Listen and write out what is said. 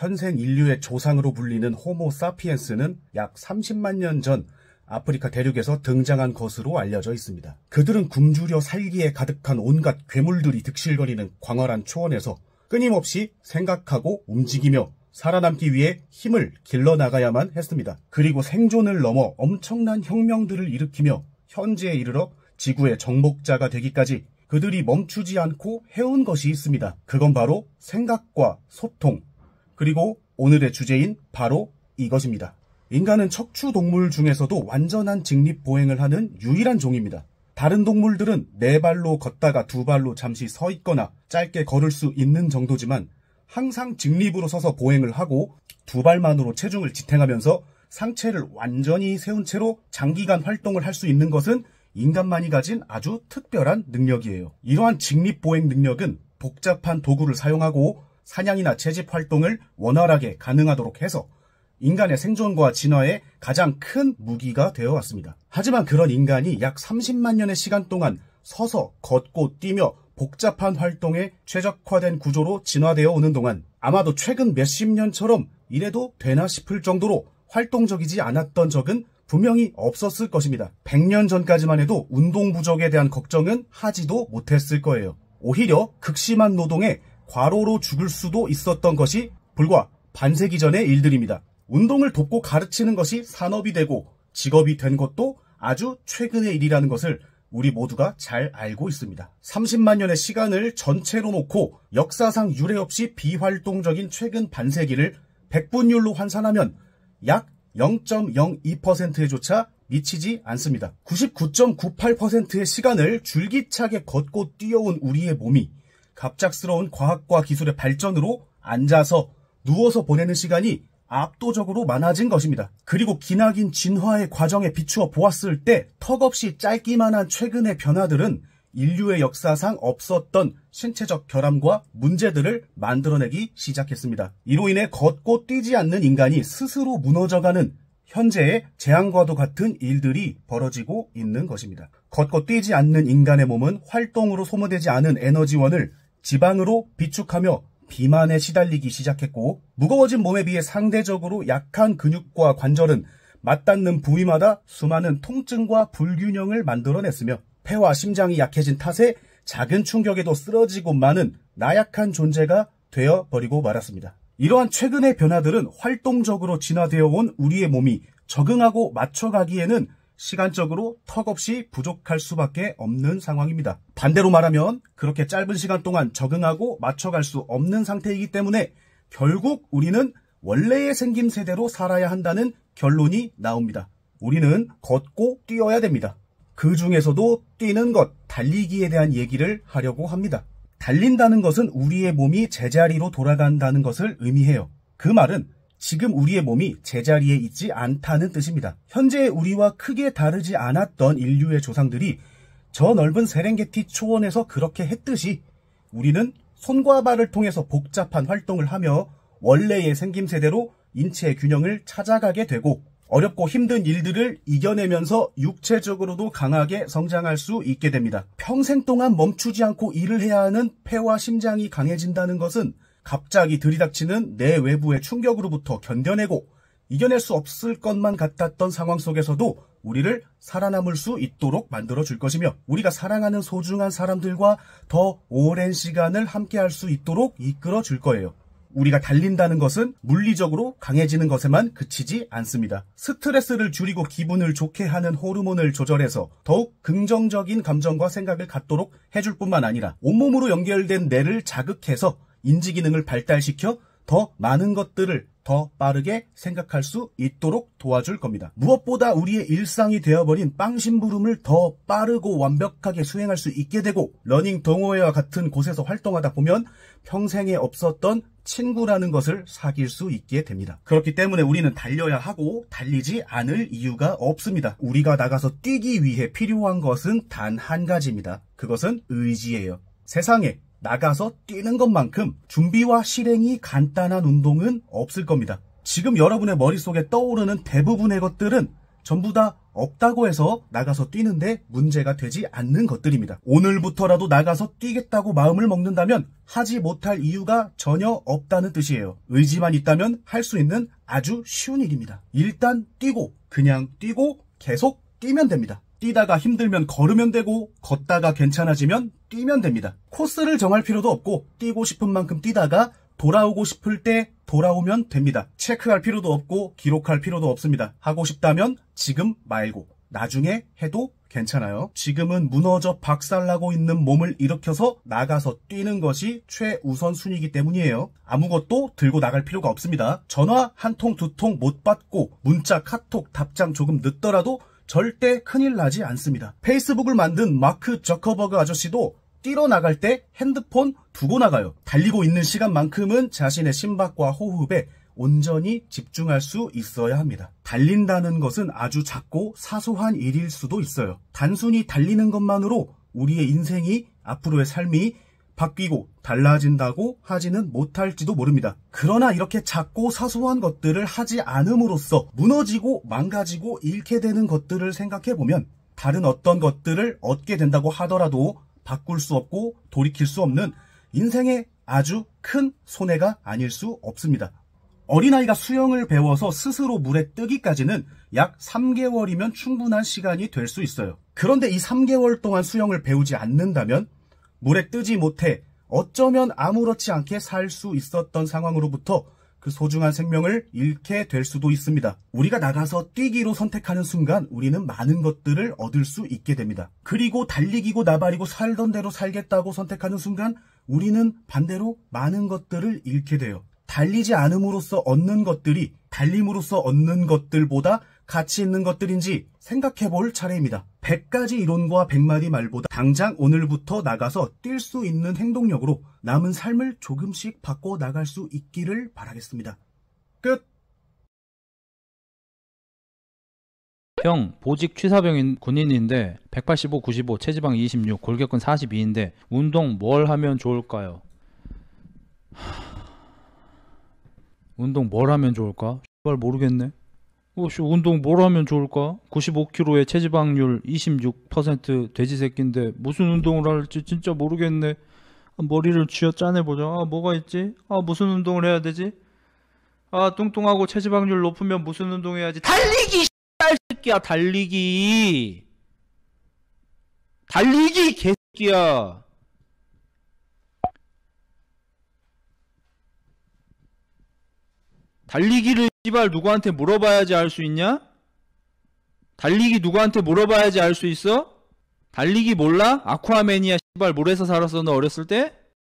현생 인류의 조상으로 불리는 호모 사피엔스는 약 30만 년 전 아프리카 대륙에서 등장한 것으로 알려져 있습니다. 그들은 굶주려 살기에 가득한 온갖 괴물들이 득실거리는 광활한 초원에서 끊임없이 생각하고 움직이며 살아남기 위해 힘을 길러나가야만 했습니다. 그리고 생존을 넘어 엄청난 혁명들을 일으키며 현재에 이르러 지구의 정복자가 되기까지 그들이 멈추지 않고 해온 것이 있습니다. 그건 바로 생각과 소통, 그리고 오늘의 주제인 바로 이것입니다. 인간은 척추동물 중에서도 완전한 직립보행을 하는 유일한 종입니다. 다른 동물들은 네 발로 걷다가 두 발로 잠시 서 있거나 짧게 걸을 수 있는 정도지만 항상 직립으로 서서 보행을 하고 두 발만으로 체중을 지탱하면서 상체를 완전히 세운 채로 장기간 활동을 할 수 있는 것은 인간만이 가진 아주 특별한 능력이에요. 이러한 직립보행 능력은 복잡한 도구를 사용하고 사냥이나 채집 활동을 원활하게 가능하도록 해서 인간의 생존과 진화에 가장 큰 무기가 되어 왔습니다. 하지만 그런 인간이 약 30만 년의 시간 동안 서서 걷고 뛰며 복잡한 활동에 최적화된 구조로 진화되어 오는 동안 아마도 최근 몇십 년처럼 이래도 되나 싶을 정도로 활동적이지 않았던 적은 분명히 없었을 것입니다. 100년 전까지만 해도 운동 부족에 대한 걱정은 하지도 못했을 거예요. 오히려 극심한 노동에 과로로 죽을 수도 있었던 것이 불과 반세기 전의 일들입니다. 운동을 돕고 가르치는 것이 산업이 되고 직업이 된 것도 아주 최근의 일이라는 것을 우리 모두가 잘 알고 있습니다. 30만 년의 시간을 전체로 놓고 역사상 유례 없이 비활동적인 최근 반세기를 백분율로 환산하면 약 0.02%에 조차 미치지 않습니다. 99.98%의 시간을 줄기차게 걷고 뛰어온 우리의 몸이 갑작스러운 과학과 기술의 발전으로 앉아서 누워서 보내는 시간이 압도적으로 많아진 것입니다. 그리고 기나긴 진화의 과정에 비추어 보았을 때 턱없이 짧기만 한 최근의 변화들은 인류의 역사상 없었던 신체적 결함과 문제들을 만들어내기 시작했습니다. 이로 인해 걷고 뛰지 않는 인간이 스스로 무너져가는 현재의 재앙과도 같은 일들이 벌어지고 있는 것입니다. 걷고 뛰지 않는 인간의 몸은 활동으로 소모되지 않은 에너지원을 지방으로 비축하며 비만에 시달리기 시작했고, 무거워진 몸에 비해 상대적으로 약한 근육과 관절은 맞닿는 부위마다 수많은 통증과 불균형을 만들어냈으며 폐와 심장이 약해진 탓에 작은 충격에도 쓰러지고 마는 나약한 존재가 되어버리고 말았습니다. 이러한 최근의 변화들은 활동적으로 진화되어 온 우리의 몸이 적응하고 맞춰가기에는 시간적으로 턱없이 부족할 수밖에 없는 상황입니다. 반대로 말하면 그렇게 짧은 시간 동안 적응하고 맞춰갈 수 없는 상태이기 때문에 결국 우리는 원래의 생김새대로 살아야 한다는 결론이 나옵니다. 우리는 걷고 뛰어야 됩니다. 그 중에서도 뛰는 것, 달리기에 대한 얘기를 하려고 합니다. 달린다는 것은 우리의 몸이 제자리로 돌아간다는 것을 의미해요. 그 말은 지금 우리의 몸이 제자리에 있지 않다는 뜻입니다. 현재의 우리와 크게 다르지 않았던 인류의 조상들이 저 넓은 세렝게티 초원에서 그렇게 했듯이 우리는 손과 발을 통해서 복잡한 활동을 하며 원래의 생김새대로 인체의 균형을 찾아가게 되고 어렵고 힘든 일들을 이겨내면서 육체적으로도 강하게 성장할 수 있게 됩니다. 평생 동안 멈추지 않고 일을 해야 하는 폐와 심장이 강해진다는 것은 갑자기 들이닥치는 내 외부의 충격으로부터 견뎌내고 이겨낼 수 없을 것만 같았던 상황 속에서도 우리를 살아남을 수 있도록 만들어줄 것이며 우리가 사랑하는 소중한 사람들과 더 오랜 시간을 함께할 수 있도록 이끌어줄 거예요. 우리가 달린다는 것은 물리적으로 강해지는 것에만 그치지 않습니다. 스트레스를 줄이고 기분을 좋게 하는 호르몬을 조절해서 더욱 긍정적인 감정과 생각을 갖도록 해줄 뿐만 아니라 온몸으로 연결된 뇌를 자극해서 인지 기능을 발달시켜 더 많은 것들을 더 빠르게 생각할 수 있도록 도와줄 겁니다. 무엇보다 우리의 일상이 되어버린 빵심부름을 더 빠르고 완벽하게 수행할 수 있게 되고 러닝 동호회와 같은 곳에서 활동하다 보면 평생에 없었던 친구라는 것을 사귈 수 있게 됩니다. 그렇기 때문에 우리는 달려야 하고 달리지 않을 이유가 없습니다. 우리가 나가서 뛰기 위해 필요한 것은 단 한 가지입니다. 그것은 의지예요. 세상에 나가서 뛰는 것만큼 준비와 실행이 간단한 운동은 없을 겁니다. 지금 여러분의 머릿속에 떠오르는 대부분의 것들은 전부 다 없다고 해서 나가서 뛰는데 문제가 되지 않는 것들입니다. 오늘부터라도 나가서 뛰겠다고 마음을 먹는다면 하지 못할 이유가 전혀 없다는 뜻이에요. 의지만 있다면 할 수 있는 아주 쉬운 일입니다. 일단 뛰고, 그냥 뛰고 계속 뛰면 됩니다. 뛰다가 힘들면 걸으면 되고, 걷다가 괜찮아지면 뛰면 됩니다. 코스를 정할 필요도 없고, 뛰고 싶은 만큼 뛰다가 돌아오고 싶을 때 돌아오면 됩니다. 체크할 필요도 없고 기록할 필요도 없습니다. 하고 싶다면 지금 말고 나중에 해도 괜찮아요. 지금은 무너져 박살나고 있는 몸을 일으켜서 나가서 뛰는 것이 최우선순위이기 때문이에요. 아무것도 들고 나갈 필요가 없습니다. 전화 한 통 두 통 못 받고 문자 카톡 답장 조금 늦더라도 절대 큰일 나지 않습니다. 페이스북을 만든 마크 저커버그 아저씨도 뛰러 나갈 때 핸드폰 두고 나가요. 달리고 있는 시간만큼은 자신의 심박과 호흡에 온전히 집중할 수 있어야 합니다. 달린다는 것은 아주 작고 사소한 일일 수도 있어요. 단순히 달리는 것만으로 우리의 인생이, 앞으로의 삶이 바뀌고 달라진다고 하지는 못할지도 모릅니다. 그러나 이렇게 작고 사소한 것들을 하지 않음으로써 무너지고 망가지고 잃게 되는 것들을 생각해보면 다른 어떤 것들을 얻게 된다고 하더라도 바꿀 수 없고 돌이킬 수 없는 인생의 아주 큰 손해가 아닐 수 없습니다. 어린아이가 수영을 배워서 스스로 물에 뜨기까지는 약 3개월이면 충분한 시간이 될 수 있어요. 그런데 이 3개월 동안 수영을 배우지 않는다면 물에 뜨지 못해 어쩌면 아무렇지 않게 살 수 있었던 상황으로부터 그 소중한 생명을 잃게 될 수도 있습니다. 우리가 나가서 뛰기로 선택하는 순간 우리는 많은 것들을 얻을 수 있게 됩니다. 그리고 달리기고 나발이고 살던 대로 살겠다고 선택하는 순간 우리는 반대로 많은 것들을 잃게 돼요. 달리지 않음으로써 얻는 것들이 달림으로써 얻는 것들보다 가치 있는 것들인지 생각해 볼 차례입니다. 100가지 이론과 100마디 말보다 당장 오늘부터 나가서 뛸 수 있는 행동력으로 남은 삶을 조금씩 바꿔 나갈 수 있기를 바라겠습니다. 끝! 형, 보직 취사병인 군인인데 185, 95, 체지방 26, 골격근 42인데 운동 뭘 하면 좋을까요? 운동 뭘 하면 좋을까? 잘 모르겠네. 운동 뭘 하면 좋을까? 95kg에 체지방률 26% 돼지 새끼인데 무슨 운동을 할지 진짜 모르겠네. 머리를 쥐어 짜내보자. 뭐가 있지? 무슨 운동을 해야 되지? 뚱뚱하고 체지방률 높으면 무슨 운동 해야지? 달리기! 새끼야, 달리기! 달리기, 개새끼야! 달리기를 씨발 누구한테 물어봐야지 알 수 있냐? 달리기 누구한테 물어봐야지 알 수 있어? 달리기 몰라? 아쿠아맨이야 씨발 물에서 살았어 너 어렸을 때?